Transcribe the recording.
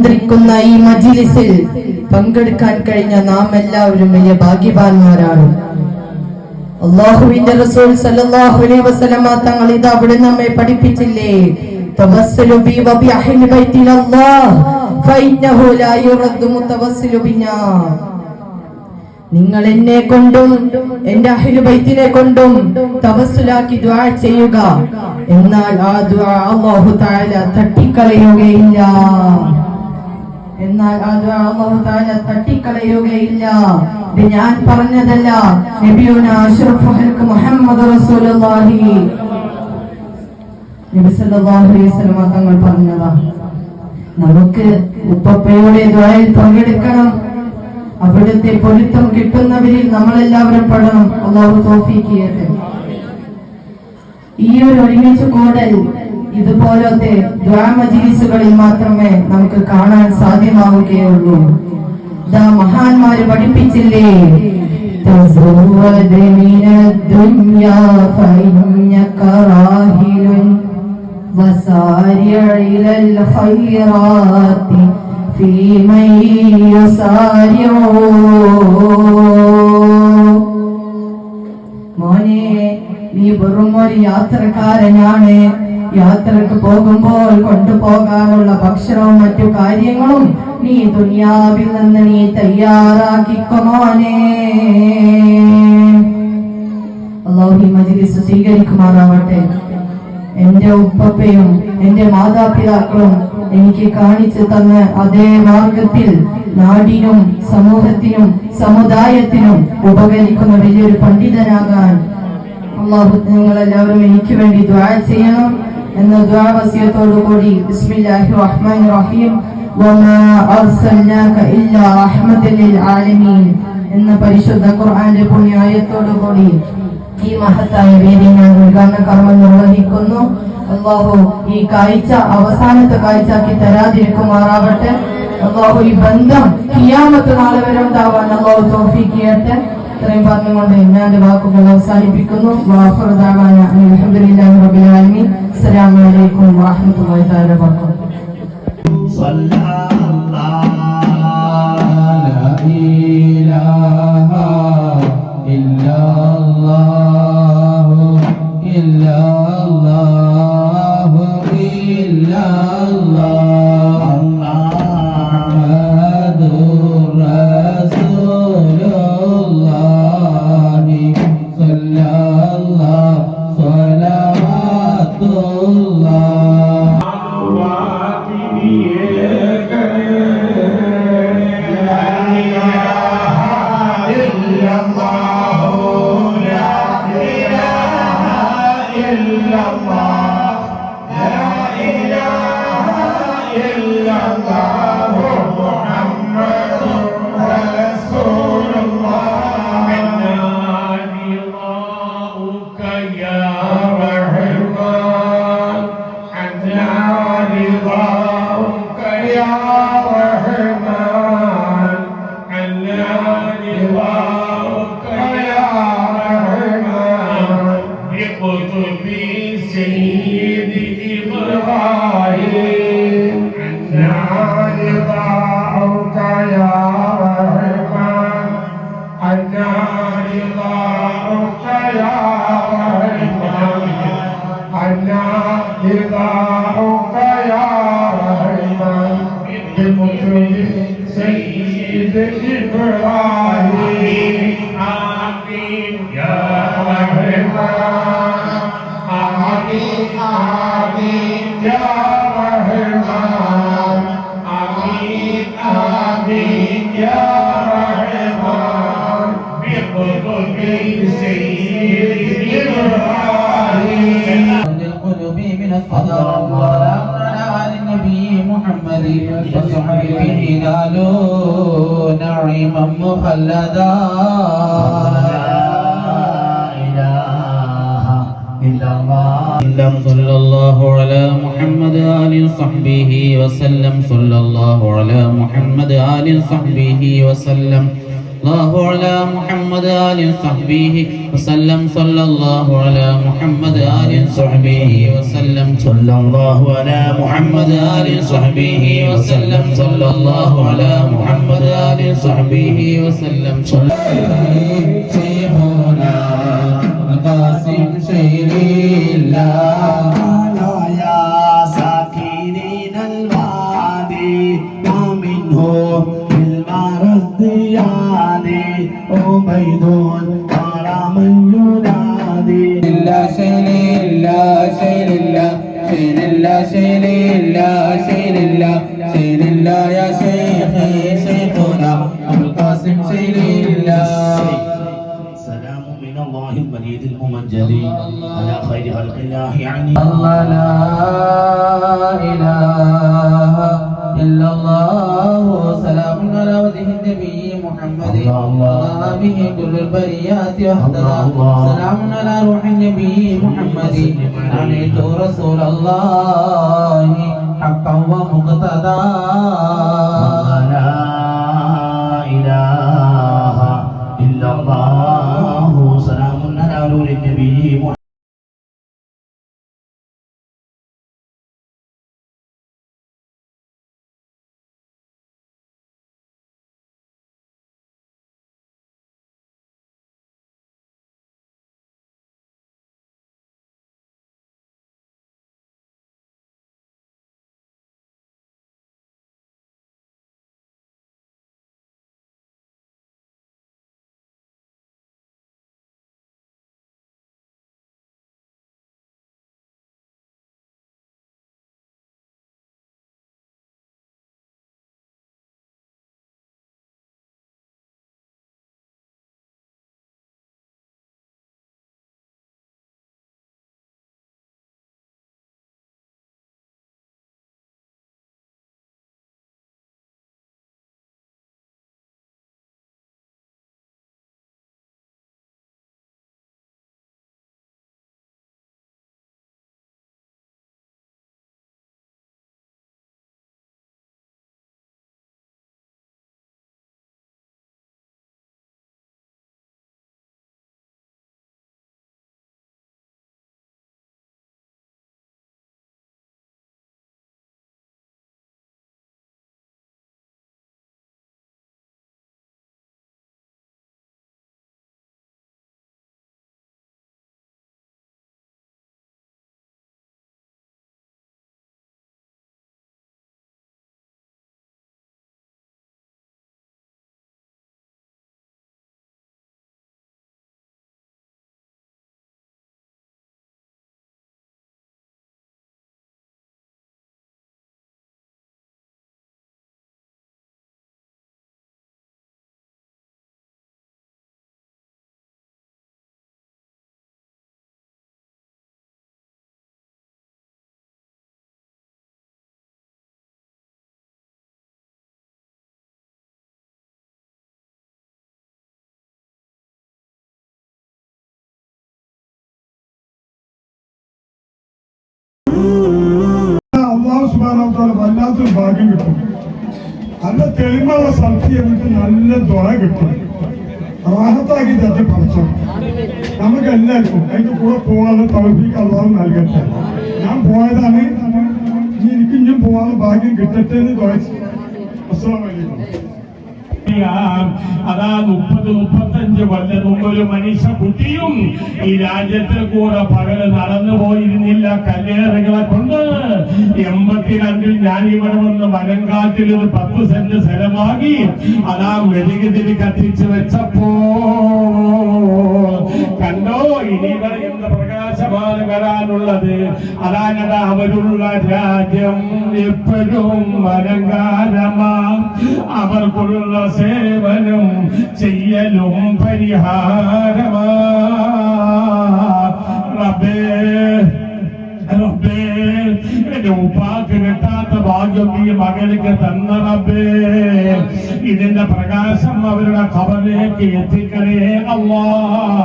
നിയന്ത്രിക്കുന്ന ഈ മജ്‌ലിസിൽ പങ്കെടുക്കാൻ കഴിഞ്ഞ നാം എല്ലാവരും വലിയ ഭാഗ്യവാന്മാരാണ്. അല്ലാഹുവിന്റെ റസൂൽ സല്ലല്ലാഹു അലൈഹി വസല്ലമ തങ്ങൾ ഇത് അവിടെ നമ്മെ പഠിപ്പിച്ചില്ലേ, തവസ്സലു ബി വബി അഹ്ലി ബൈത്തില്ലാഹ് ഫഇന്നഹു ലാ യുറദ്ദു മുതവസ്സിലു ബിനാ. നിങ്ങൾ എന്നെ കൊണ്ടും എന്റെ അഹ്ലു ബൈത്തിനെ കൊണ്ടും തവസ്സുലാക്കി ദുആ ചെയ്യുക, എന്നാൽ ആ ദുആ അല്ലാഹു തആല തട്ടിക്കളയുകയില്ല. ഇത് ഞാൻ പറഞ്ഞതല്ല, നബിയുനാ അഷ്റഫുൽ ഖൽഖ് മുഹമ്മദ് റസൂലുള്ളാഹി നബി സല്ലല്ലാഹു അലൈഹി വസല്ലം തങ്ങൾ പറഞ്ഞതാ. നമുക്ക് ഉപ്പപ്പയുടെ ദുആയിൽ പങ്കെടുക്കണം, അവിടുത്തെ പൊരുത്തം കിട്ടുന്നവരിൽ നമ്മളെല്ലാവരും പെടണം. അല്ലാഹു തൗഫീഖ് ചെയ്യട്ടെ. ഈ ഒരു ഒരുമിച്ച് കൂടൽ ഇതുപോലത്തെ ദുആ മജ്‌ലിസുകളിൽ മാത്രമേ നമുക്ക് കാണാൻ സാധ്യമാവുകയുള്ളൂ. ദാ മഹാന്മാര് പഠിപ്പിച്ചില്ലേ, തസവ്വദ് മിനദ്ദുനിയാ ഫഇന്നക റാഹിലുൻ വസാരി' ഇലൽ ഖൈറാത്തി ഫീമൻ യുസാരിഉ. മോനെ, നീ വെറും ഒരു യാത്രക്കാരനാണ്. യാത്രക്ക് പോകുമ്പോൾ കൊണ്ടുപോകാനുള്ള ഭക്ഷണവും മറ്റു കാര്യങ്ങളും നീ ദുനിയാവിൽ നിന്ന് നീ തയ്യാറാക്കിക്കോ മോനെ. അല്ലാഹു ഈ മജ്‌ലിസ് സ്വീകരിക്കുമാറാവട്ടെ. എന്റെ ഉപ്പപ്പയും എന്റെ മാതാപിതാക്കളും എനിക്ക് കാണിച്ചു തന്ന അതേ മാർഗത്തിൽ നാടിനും സമൂഹത്തിനും സമുദായത്തിനും ഉപകരിക്കുന്ന വലിയൊരു പണ്ഡിതനാകാൻ അല്ലാഹു നിങ്ങളെല്ലാവരും എനിക്ക് വേണ്ടി ദുആ ചെയ്യണം എന്ന ദുആ വസിയത്തോടു കൂടി ബിസ്മില്ലാഹിർ റഹ്മാനിർ റഹീം വമാ അർസൽനാക ഇല്ലാ റഹ്മത്തൽ ലിൽ ആലമീൻ എന്ന പരിശുദ്ധ ഖുർആന്റെ പുണ്യ ആയത്തോടു കൂടി ഈ മഹത്തായ വേദി ഞാൻ ഉദ്ഘാടന കർമ്മം നിർവഹിക്കുന്നു. അല്ലാഹു ഈ കാഴ്ച അവസാനത്തെ കാഴ്ചയാക്കി തരാതിരിക്കുമാറാവട്ടെ. അല്ലാഹു ഈ ബന്ധം ഖിയാമത്ത് നാൾ വരെ ഉണ്ടാവാൻ അല്ലാഹു തൗഫീഖ് ചെയ്യട്ടെ. ഇത്രയും പറഞ്ഞുകൊണ്ട് ഞാൻ വാക്കുകൾ അവസാനിപ്പിക്കുന്നു. വആഖിറു ദഅവാനാ അൽഹംദുലില്ലാഹി റബ്ബിൽ ആലമീൻ. അസ്സലാമു അലൈക്കും വറഹ്മത്തുള്ളാഹി തആല വബറകാതുഹു. نعيما مخلدا صلى الله على محمد آل صحبه وسلم صلى الله على محمد آل صحبه وسلم الله على محمد آل صحبه وسلم صلى الله على محمد آل صحبه وسلم صلى الله على محمد آل صحبه وسلم صلى الله على محمد آل صحبه وسلم شيخنا القاسم شيخ الله يا ساكنين الوادي ومنهم عبيد على من ينادي لا شيء لا شيء لا شيء لا شيء لا شيء لا شيء لا يا شيخي شيخنا أبو القاسم شيء لا سلام من الله المجيد الممجد على خير خلق الله يعني الله لا إله إلا الله سلام على وجه النبي محمد الله به كل البريات وحدنا سلام على روح النبي محمد عليت رسول الله حقا ومقتدا لا إله إلا الله سلام على نور النبي محمد വല്ലാത്തൊരു ഭാഗ്യം കിട്ടും. നല്ല തെളിമുള്ള സ്ഥലത്ത് എന്നിട്ട് നല്ല ദ്വാര കിട്ടും. റാഹത്താക്കി തട്ടി പഠിച്ചോ. നമുക്ക് എല്ലാവർക്കും അതിന്റെ കൂടെ പോകാനുള്ള തൗഫീഖ് അല്ലാഹു നൽകട്ടെ. ഞാൻ പോയതാണ്, എനിക്ക് ഇനിയും പോകാനുള്ള ഭാഗ്യം കിട്ടട്ടെ എന്ന് ചോദിച്ചു. അസ്സലാമു അലൈക്കും. അതാ 30-35 കൊല്ലം മുമ്പ് ഒരു മനുഷ്യ കുട്ടിയും ഈ രാജ്യത്തിൽ കൂടെ പകല് നടന്നു പോയിരുന്നില്ല കല്ലേറുകളെ കൊണ്ട്. 82 ഞാൻ ഇവിടെ വന്ന് വനങ്കാട്ടിൽ ഒരു 10 സെന്റ് സ്ഥലമാക്കി അതാ മെഴുകുതിരി കത്തിച്ച് വെച്ചപ്പോ കണ്ടോ ഇനി എന്ത് പ്രകാശമാണ് വരാനുള്ളത്. അതായത് അവരുള്ള രാജ്യം എപ്പോഴും അലങ്കാരമാ, അവർക്കുള്ള സേവനം ചെയ്യലും പരിഹാരമാ. റബ്ബേ റബ്ബേ എന്റെ ഉപ്പാക്ക് കിട്ടാത്ത ഭാഗ്യം ഈ മകൾക്ക് തന്ന റബ്ബേ, ഇതിന്റെ പ്രകാശം അവരുടെ ഖബറിലേക്ക് എത്തിക്കണേ അല്ലാഹ്.